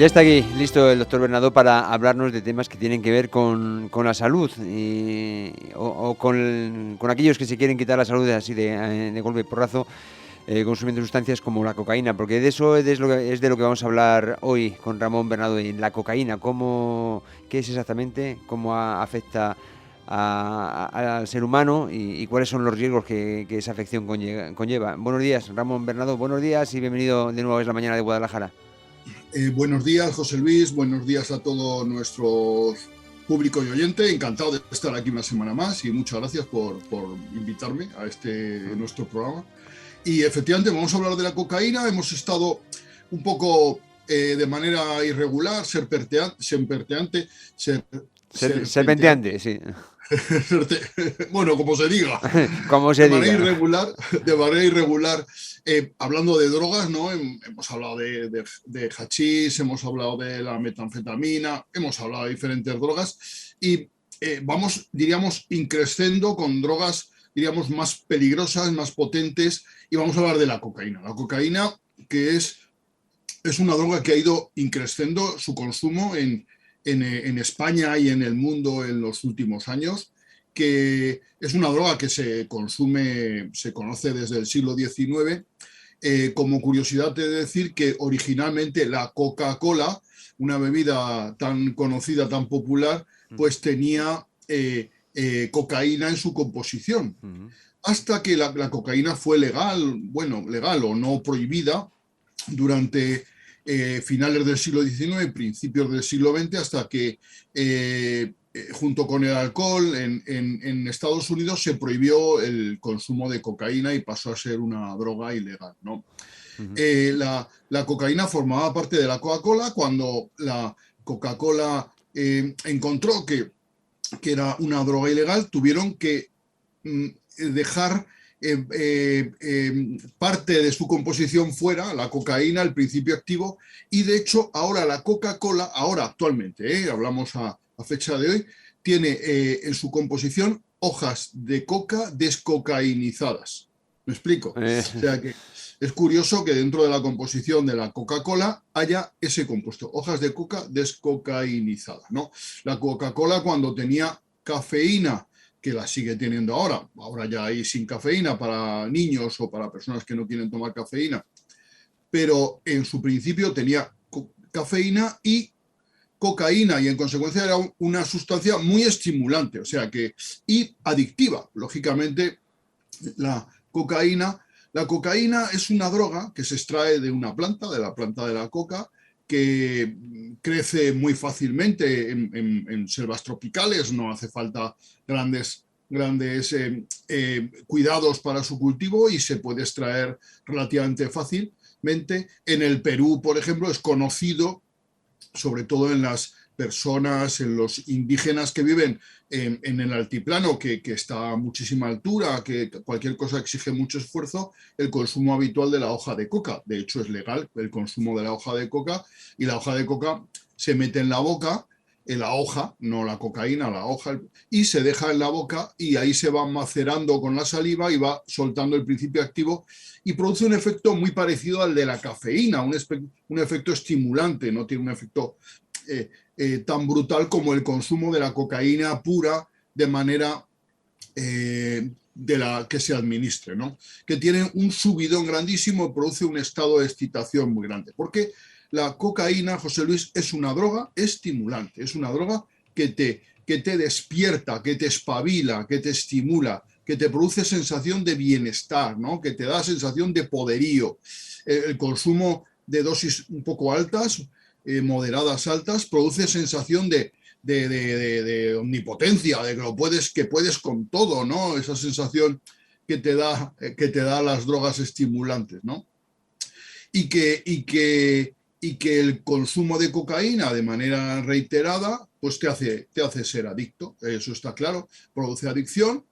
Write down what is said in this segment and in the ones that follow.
Ya está aquí listo el doctor Bernardo para hablarnos de temas que tienen que ver con la salud o con aquellos que se quieren quitar la salud así de golpe y porrazo, consumiendo sustancias como la cocaína, porque de eso es de lo que vamos a hablar hoy con Ramón Bernardo. Y la cocaína, ¿qué es exactamente? ¿Cómo afecta al ser humano y cuáles son los riesgos que esa afección conlleva? Buenos días, Ramón Bernardo, buenos días y bienvenido de nuevo a Es la Mañana de Guadalajara. Buenos días, José Luis. Buenos días a todo nuestro público y oyente. Encantado de estar aquí una semana más y muchas gracias por invitarme a nuestro programa. Y efectivamente vamos a hablar de la cocaína. Hemos estado un poco de manera irregular, serpenteante, Serpenteante, sí. Bueno, como se diga, Como se diga. De manera irregular, hablando de drogas, ¿no? Hemos hablado de hachís, hemos hablado de la metanfetamina, hemos hablado de diferentes drogas y vamos, diríamos, increciendo con drogas, diríamos, más peligrosas, más potentes, y vamos a hablar de la cocaína. La cocaína, que es una droga que ha ido increciendo su consumo en España y en el mundo en los últimos años, que es una droga que se consume, se conoce desde el siglo XIX. Como curiosidad te he de decir que originalmente la Coca-Cola, una bebida tan conocida, tan popular, pues tenía cocaína en su composición. Hasta que la cocaína fue legal, bueno, legal o no prohibida, durante finales del siglo XIX, principios del siglo XX, hasta que junto con el alcohol en Estados Unidos se prohibió el consumo de cocaína y pasó a ser una droga ilegal, ¿no? La cocaína formaba parte de la Coca-Cola. Cuando la Coca-Cola encontró que era una droga ilegal, tuvieron que dejar parte de su composición fuera, la cocaína, el principio activo, y de hecho ahora la Coca-Cola, ahora actualmente, hablamos a fecha de hoy, tiene en su composición hojas de coca descocainizadas. ¿Me explico? O sea que es curioso que dentro de la composición de la Coca-Cola haya ese compuesto, hojas de coca descocainizadas, ¿no? La Coca-Cola, cuando tenía cafeína, que la sigue teniendo ahora ya hay sin cafeína para niños o para personas que no quieren tomar cafeína, pero en su principio tenía cafeína y cocaína, y en consecuencia era una sustancia muy estimulante, o sea que, y adictiva. Lógicamente, la cocaína es una droga que se extrae de una planta, de la planta de la coca, que crece muy fácilmente en selvas tropicales. No hace falta grandes cuidados para su cultivo y se puede extraer relativamente fácilmente. En el Perú, por ejemplo, es conocido, sobre todo en las personas, en los indígenas que viven en el altiplano, que está a muchísima altura, que cualquier cosa exige mucho esfuerzo, el consumo habitual de la hoja de coca. De hecho, es legal el consumo de la hoja de coca, y la hoja de coca se mete en la boca, en la hoja, no la cocaína, la hoja, y se deja en la boca, y ahí se va macerando con la saliva y va soltando el principio activo, y produce un efecto muy parecido al de la cafeína, un efecto estimulante. No tiene un efecto tan brutal como el consumo de la cocaína pura de manera de la que se administre, ¿no? Que tiene un subidón grandísimo y produce un estado de excitación muy grande. Porque la cocaína, José Luis, es una droga estimulante, es una droga que te despierta, que te espabila, que te estimula, que te produce sensación de bienestar, ¿no? Que te da sensación de poderío. El consumo de dosis un poco altas, moderadas altas, produce sensación de omnipotencia, de que puedes con todo, ¿no? Esa sensación que te da las drogas estimulantes, ¿no? Y que el consumo de cocaína de manera reiterada pues te hace ser adicto. Eso está claro, produce adicción,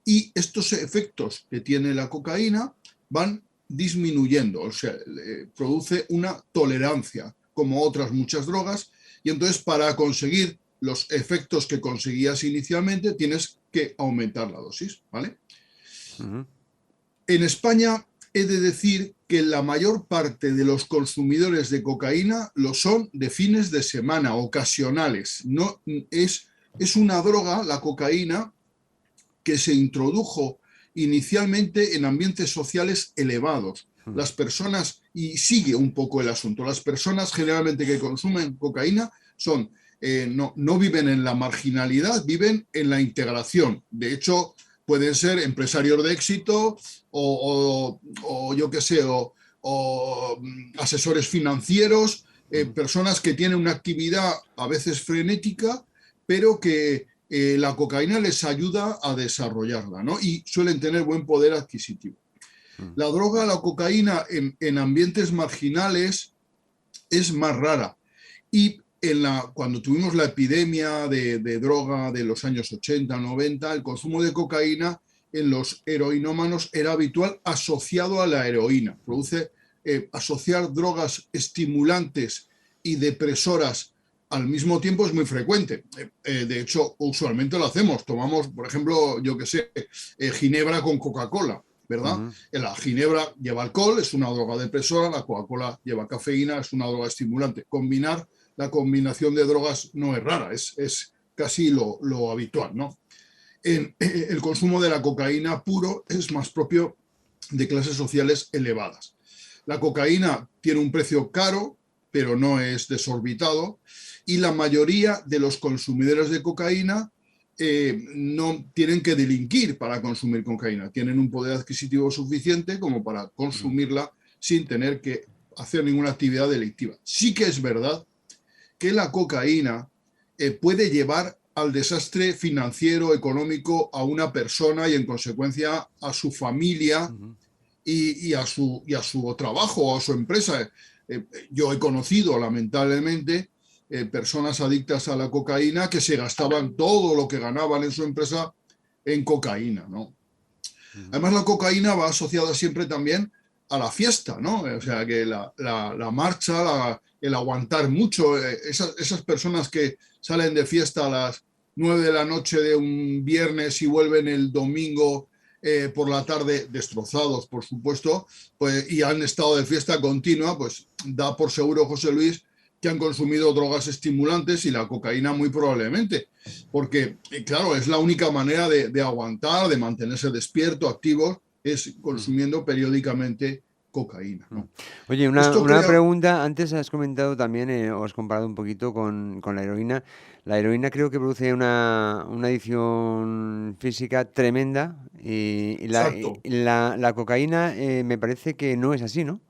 y estos efectos que tiene la cocaína van disminuyendo, o sea, produce una tolerancia como otras muchas drogas, y entonces para conseguir los efectos que conseguías inicialmente tienes que aumentar la dosis, ¿vale? En España he de decir que la mayor parte de los consumidores de cocaína lo son de fines de semana, ocasionales. No, es una droga, la cocaína, que se introdujo inicialmente en ambientes sociales elevados. Las personas, y sigue un poco el asunto, las personas generalmente que consumen cocaína son, no viven en la marginalidad, viven en la integración. De hecho, pueden ser empresarios de éxito o yo qué sé, o asesores financieros, personas que tienen una actividad a veces frenética, pero que la cocaína les ayuda a desarrollarla, ¿no? Y suelen tener buen poder adquisitivo. La droga, la cocaína, en ambientes marginales es más rara. Y cuando tuvimos la epidemia de droga de los años 80, 90, el consumo de cocaína en los heroinómanos era habitual asociado a la heroína. Asociar drogas estimulantes y depresoras al mismo tiempo es muy frecuente. De hecho, usualmente lo hacemos. Tomamos, por ejemplo, yo qué sé, ginebra con Coca-Cola, ¿verdad? La ginebra lleva alcohol, es una droga depresora, la Coca-Cola lleva cafeína, es una droga estimulante. La combinación de drogas no es rara, es casi lo habitual, ¿no? El consumo de la cocaína puro es más propio de clases sociales elevadas. La cocaína tiene un precio caro, pero no es desorbitado, y la mayoría de los consumidores de cocaína no tienen que delinquir para consumir cocaína, tienen un poder adquisitivo suficiente como para consumirla sin tener que hacer ninguna actividad delictiva. Sí que es verdad que la cocaína puede llevar al desastre financiero, económico a una persona y en consecuencia a su familia y a su trabajo o a su empresa. Yo he conocido lamentablemente personas adictas a la cocaína que se gastaban todo lo que ganaban en su empresa en cocaína, ¿no? Además, la cocaína va asociada siempre también a la fiesta, ¿no? O sea, que la marcha, el aguantar mucho, esas personas que salen de fiesta a las 9 de la noche de un viernes y vuelven el domingo por la tarde destrozados, por supuesto, pues, y han estado de fiesta continua, pues da por seguro, José Luis, que han consumido drogas estimulantes y la cocaína muy probablemente, porque claro, es la única manera de aguantar, de mantenerse despierto, activo, es consumiendo periódicamente cocaína, ¿no? Oye, Esto una crea... pregunta, antes has comentado también, o has comparado un poquito con la heroína. La heroína creo que produce una adicción física tremenda Exacto. y la cocaína me parece que no es así, ¿no?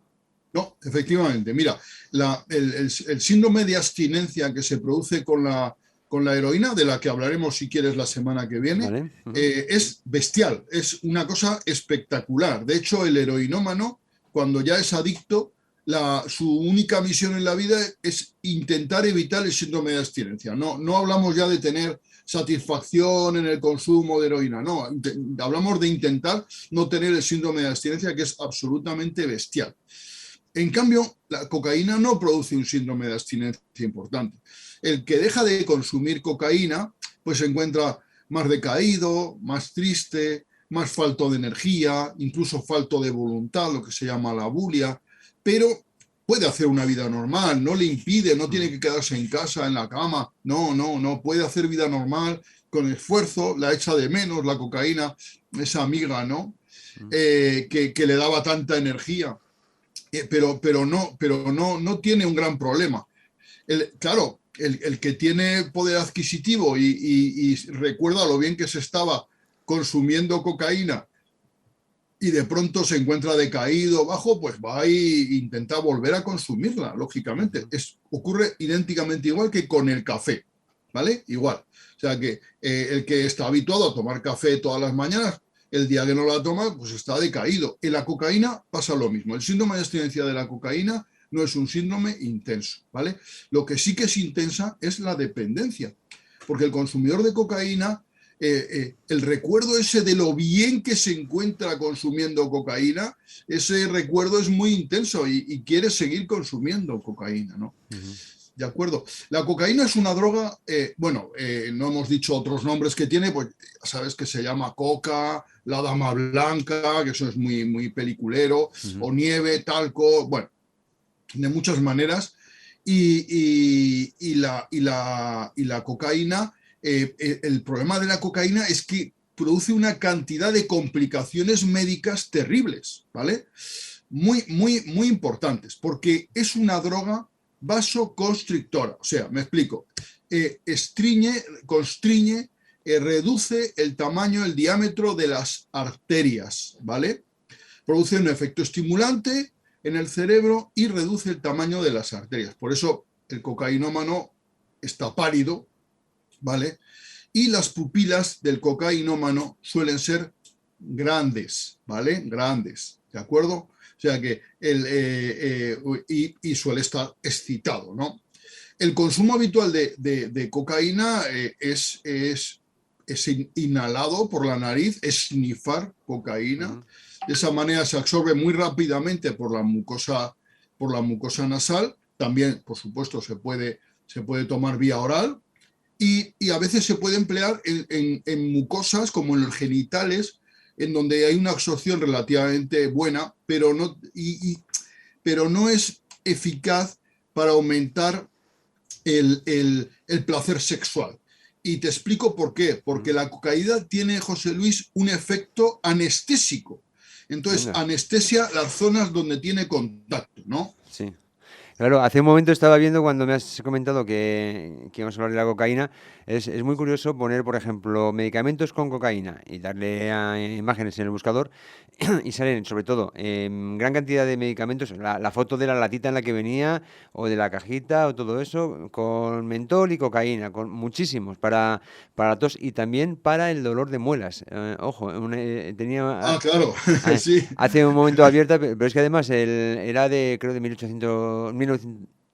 No, efectivamente. Mira, el síndrome de abstinencia que se produce con la heroína, de la que hablaremos si quieres la semana que viene, ¿Vale? es bestial, es una cosa espectacular. De hecho, el heroinómano, cuando ya es adicto, su única misión en la vida es intentar evitar el síndrome de abstinencia. No hablamos ya de tener satisfacción en el consumo de heroína, no, hablamos de intentar no tener el síndrome de abstinencia, que es absolutamente bestial. En cambio, la cocaína no produce un síndrome de abstinencia importante. El que deja de consumir cocaína, pues se encuentra más decaído, más triste, más falto de energía, incluso falto de voluntad, lo que se llama la bulia, pero puede hacer una vida normal, no le impide, no tiene que quedarse en casa, en la cama, no, puede hacer vida normal con esfuerzo, la echa de menos la cocaína, esa amiga, ¿no? Que le daba tanta energía. Pero no tiene un gran problema. Claro, el que tiene poder adquisitivo y recuerda lo bien que se estaba consumiendo cocaína y de pronto se encuentra decaído, bajo, pues va a intentar volver a consumirla, lógicamente. Ocurre idénticamente igual que con el café, ¿vale? Igual. O sea que el que está habituado a tomar café todas las mañanas, el día que no la toma, pues está decaído. En la cocaína pasa lo mismo. El síndrome de abstinencia de la cocaína no es un síndrome intenso, ¿vale? Lo que sí que es intensa es la dependencia, porque el consumidor de cocaína, el recuerdo ese de lo bien que se encuentra consumiendo cocaína, ese recuerdo es muy intenso y quiere seguir consumiendo cocaína, ¿no? ¿de acuerdo? La cocaína es una droga, no hemos dicho otros nombres que tiene, pues ya sabes que se llama coca, la dama blanca, que eso es muy, muy peliculero, Ujú. o nieve, talco, bueno, de muchas maneras. Y la cocaína, el problema de la cocaína es que produce una cantidad de complicaciones médicas terribles, ¿vale? Muy, muy, muy importantes, porque es una droga vasoconstrictora. O sea, me explico. Constriñe, reduce el tamaño, el diámetro de las arterias, ¿vale? Produce un efecto estimulante en el cerebro y reduce el tamaño de las arterias. Por eso el cocainómano está pálido, ¿vale? Y las pupilas del cocainómano suelen ser grandes, ¿vale? Grandes, ¿de acuerdo? O sea que y suele estar excitado, ¿no? El consumo habitual de cocaína es inhalado por la nariz, es snifar cocaína. Ujú. De esa manera se absorbe muy rápidamente por la mucosa nasal. También, por supuesto, se puede tomar vía oral y a veces se puede emplear en mucosas como en los genitales, en donde hay una absorción relativamente buena, pero no es eficaz para aumentar el placer sexual. Y te explico por qué. Porque Ujú. la cocaína tiene, José Luis, un efecto anestésico. Entonces, Anda, anestesia las zonas donde tiene contacto, ¿no? sí. Claro, hace un momento estaba viendo cuando me has comentado que íbamos a hablar de la cocaína. Es muy curioso poner, por ejemplo, medicamentos con cocaína y darle a imágenes en el buscador y salen, sobre todo, gran cantidad de medicamentos. La foto de la latita en la que venía o de la cajita o todo eso con mentol y cocaína, con muchísimos para tos y también para el dolor de muelas. Ojo, tenía Ah, claro, sí. hace un momento abierta, pero es que además era de, creo, de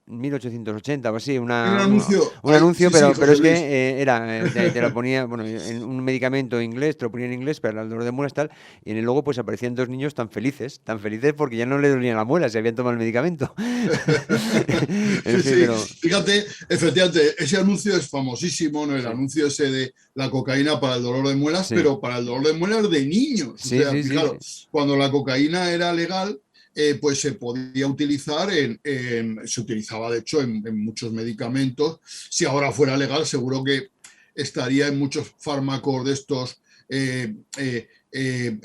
1880 o así, Hay un anuncio, un anuncio, sí, sí, pero José es que Luis. te lo ponía, bueno, en un medicamento inglés, te lo ponía en inglés, pero el dolor de muelas tal, y en el logo pues aparecían dos niños tan felices porque ya no le dolían la muela, se habían tomado el medicamento. En Sí, fin, sí, pero fíjate, efectivamente, ese anuncio es famosísimo, ¿no? El sí, anuncio ese de la cocaína para el dolor de muelas, sí, pero para el dolor de muelas de niños. O sí, sea, sí, sí, sí. fijaros, cuando la cocaína era legal, pues se podía utilizar se utilizaba de hecho en muchos medicamentos. Si ahora fuera legal, seguro que estaría en muchos fármacos de estos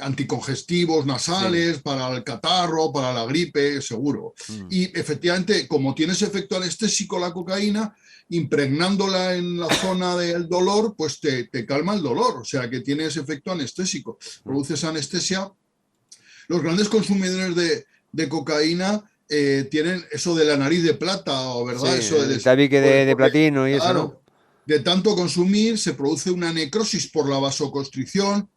anticongestivos Sí. nasales, para el catarro, para la gripe, seguro. Mm. Y efectivamente, como tiene ese efecto anestésico la cocaína, impregnándola en la zona del dolor, pues te calma el dolor, o sea que tiene ese efecto anestésico, Mm. produce esa anestesia. Los grandes consumidores de cocaína tienen eso de la nariz de plata, o Sí, verdad, eso el tabique de porque, platino y eso, ¿no? claro, de tanto consumir se produce una necrosis por la vasoconstricción,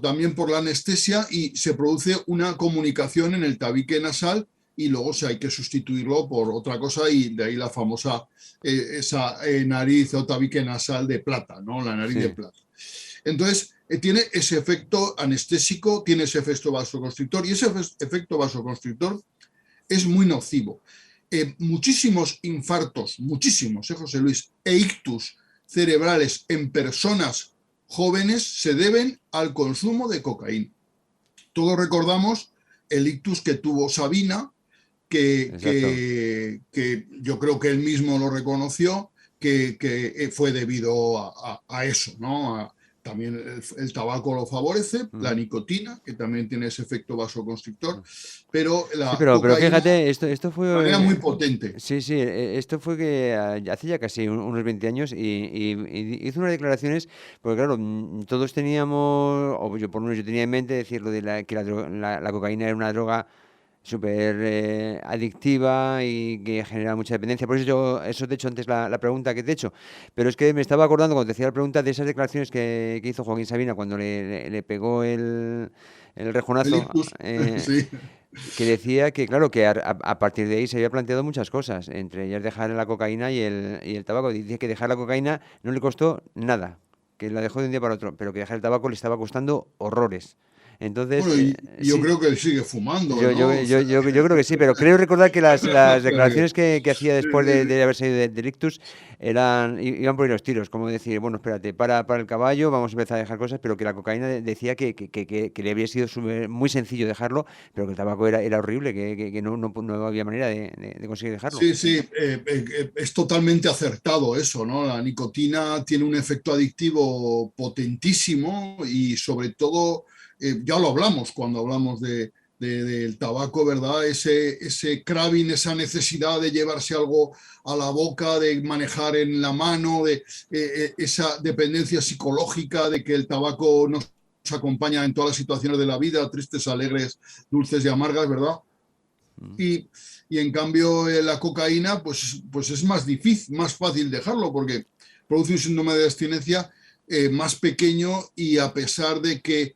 también por la anestesia, y se produce una comunicación en el tabique nasal y luego hay que sustituirlo por otra cosa, y de ahí la famosa esa nariz o tabique nasal de plata, ¿no? La nariz de Sí. plata. Entonces, tiene ese efecto anestésico, tiene ese efecto vasoconstrictor, y ese efecto vasoconstrictor es muy nocivo. Muchísimos infartos, muchísimos, José Luis, e ictus cerebrales en personas jóvenes se deben al consumo de cocaína. Todos recordamos el ictus que tuvo Sabina, Exacto. que yo creo que él mismo lo reconoció, que fue debido a eso, ¿no? También el tabaco lo favorece, la Ujú. nicotina, que también tiene ese efecto vasoconstrictor, pero Sí, la pero cocaína fíjate, esto de manera muy fue, potente. sí, sí, esto fue que hace ya casi unos 20 años y hizo unas declaraciones, porque claro, todos teníamos, o yo por lo menos yo tenía en mente decirlo de que la cocaína era una droga súper adictiva y que genera mucha dependencia. Por eso eso te he hecho antes la pregunta que te he hecho. Pero es que me estaba acordando cuando te hacía la pregunta de esas declaraciones que hizo Joaquín Sabina cuando le pegó el El rejonazo. ictus, sí. Que decía que, claro, que a partir de ahí se había planteado muchas cosas, entre ellas dejar la cocaína y el tabaco. Dice que dejar la cocaína no le costó nada, que la dejó de un día para otro, pero que dejar el tabaco le estaba costando horrores. Entonces, Bueno, y yo sí. creo que él sigue fumando, Yo, yo, ¿no? O yo, sea, yo, yo creo que sí, pero creo recordar que las o sea declaraciones que hacía sí, después sí, de haber salido del ictus iban por ahí los tiros, como decir, bueno, espérate, para el caballo, vamos a empezar a dejar cosas, pero que la cocaína decía que le habría sido muy sencillo dejarlo, pero que el tabaco era horrible, que no había manera de conseguir dejarlo. sí, sí, es totalmente acertado eso, ¿no? La nicotina tiene un efecto adictivo potentísimo y sobre todo, ya lo hablamos cuando hablamos del tabaco, ¿verdad? Ese craving, esa necesidad de llevarse algo a la boca, de manejar en la mano, esa dependencia psicológica de que el tabaco nos acompaña en todas las situaciones de la vida, tristes, alegres, dulces y amargas, ¿verdad? Mm. Y, y en cambio la cocaína, pues es más difícil, más fácil dejarlo porque produce un síndrome de abstinencia más pequeño y a pesar de que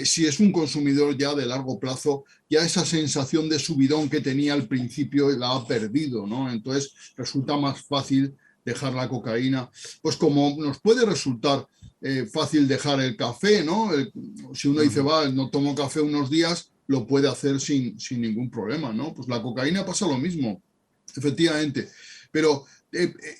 si es un consumidor ya de largo plazo, ya esa sensación de subidón que tenía al principio la ha perdido, ¿no? Entonces resulta más fácil dejar la cocaína. Pues como nos puede resultar fácil dejar el café, ¿no? Si uno dice, Ujú. va, no tomo café unos días, lo puede hacer sin ningún problema, ¿no? Pues la cocaína pasa lo mismo, efectivamente. Pero,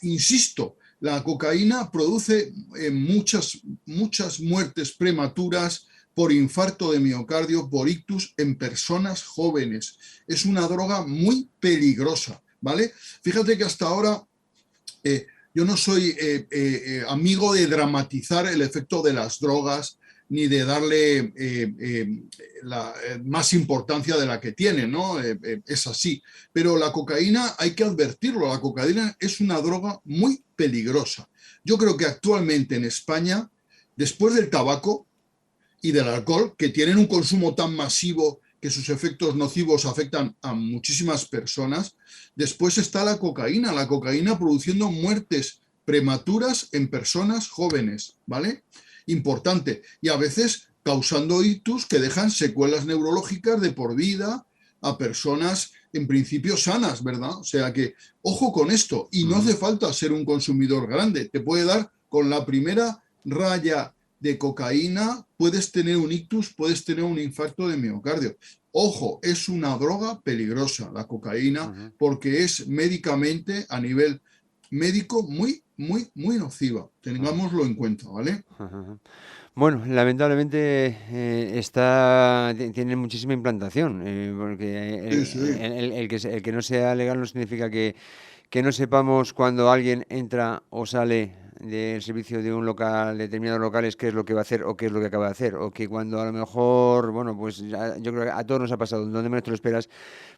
insisto, la cocaína produce muchas muertes prematuras por infarto de miocardio, por ictus en personas jóvenes. Es una droga muy peligrosa, ¿vale? Fíjate que hasta ahora yo no soy amigo de dramatizar el efecto de las drogas ni de darle más importancia de la que tiene, ¿no? Es así. Pero la cocaína, hay que advertirlo, la cocaína es una droga muy peligrosa. Yo creo que actualmente en España, después del tabaco y del alcohol, que tienen un consumo tan masivo que sus efectos nocivos afectan a muchísimas personas. Después está la cocaína produciendo muertes prematuras en personas jóvenes, ¿vale? Importante. Y a veces causando ictus que dejan secuelas neurológicas de por vida a personas en principio sanas, ¿verdad? O sea que, ojo con esto, y no hace falta ser un consumidor grande, te puede dar con la primera raya de cocaína, puedes tener un ictus, puedes tener un infarto de miocardio. Ojo, es una droga peligrosa la cocaína Ujú. porque es médicamente a nivel médico muy nociva. Ujú. Tengámoslo en cuenta, ¿vale? Ujú. Bueno, lamentablemente tiene muchísima implantación, porque Sí, sí. el que no sea legal no significa que no sepamos cuando alguien entra o sale del servicio de un local, determinados locales, qué es lo que va a hacer o qué es lo que acaba de hacer, o que cuando a lo mejor, bueno, pues yo creo que a todos nos ha pasado, donde menos te lo esperas,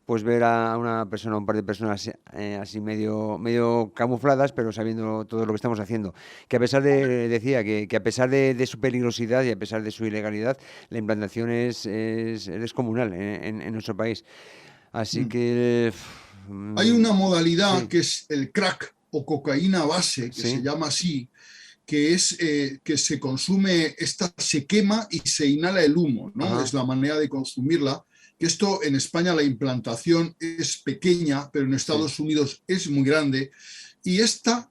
pues ver a una persona, un par de personas así medio camufladas, pero sabiendo todo lo que estamos haciendo. Que a pesar decía, que a pesar de su peligrosidad y a pesar de su ilegalidad, la implantación es descomunal en nuestro país. Así Mm. que... Hay una modalidad sí, que es el crack o cocaína base, que se sí. llama así, que es que se consume, esta se quema y se inhala el humo, ¿no? Es Ajá. la manera de consumirla. Que esto en España la implantación es pequeña, pero en Sí. Estados Unidos es muy grande. Y esta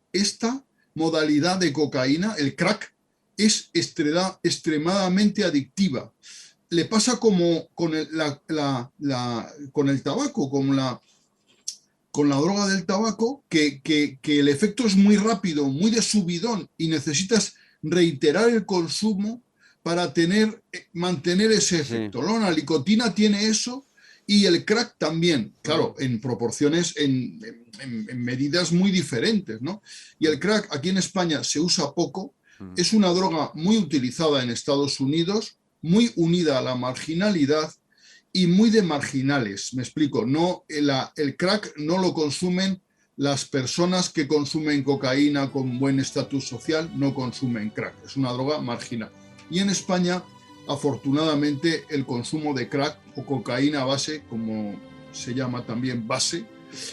modalidad de cocaína, el crack, es extremadamente adictiva. Le pasa como con el tabaco, con la droga del tabaco, que el efecto es muy rápido, muy de subidón y necesitas reiterar el consumo para mantener ese Sí. efecto, ¿no? La nicotina tiene eso y el crack también, Ujú. claro, en proporciones, en medidas muy diferentes, ¿no? Y el Ujú. crack aquí en España se usa poco, Ujú. es una droga muy utilizada en Estados Unidos, muy unida a la marginalidad y muy de marginales. Me explico, no, el crack no lo consumen las personas que consumen cocaína con buen estatus social, no consumen crack, es una droga marginal. Y en España, afortunadamente, el consumo de crack o cocaína base, como se llama también base,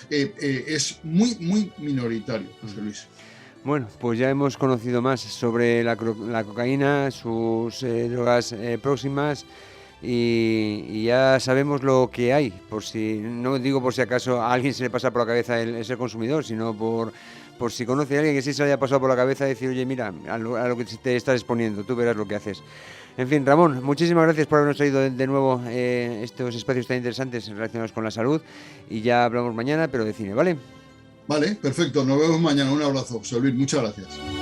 es muy minoritario, José Ujú. Luis. Bueno, pues ya hemos conocido más sobre la cocaína, sus drogas próximas y ya sabemos lo que hay. Por si, no digo por si acaso a alguien se le pasa por la cabeza el ser consumidor, sino por si conoce a alguien que sí se le haya pasado por la cabeza, decir, oye, mira, a lo que te estás exponiendo, tú verás lo que haces. En fin, Ramón, muchísimas gracias por habernos traído de nuevo estos espacios tan interesantes relacionados con la salud, y ya hablamos mañana, pero de cine, ¿vale? Vale, perfecto. Nos vemos mañana. Un abrazo, José Luis. Muchas gracias.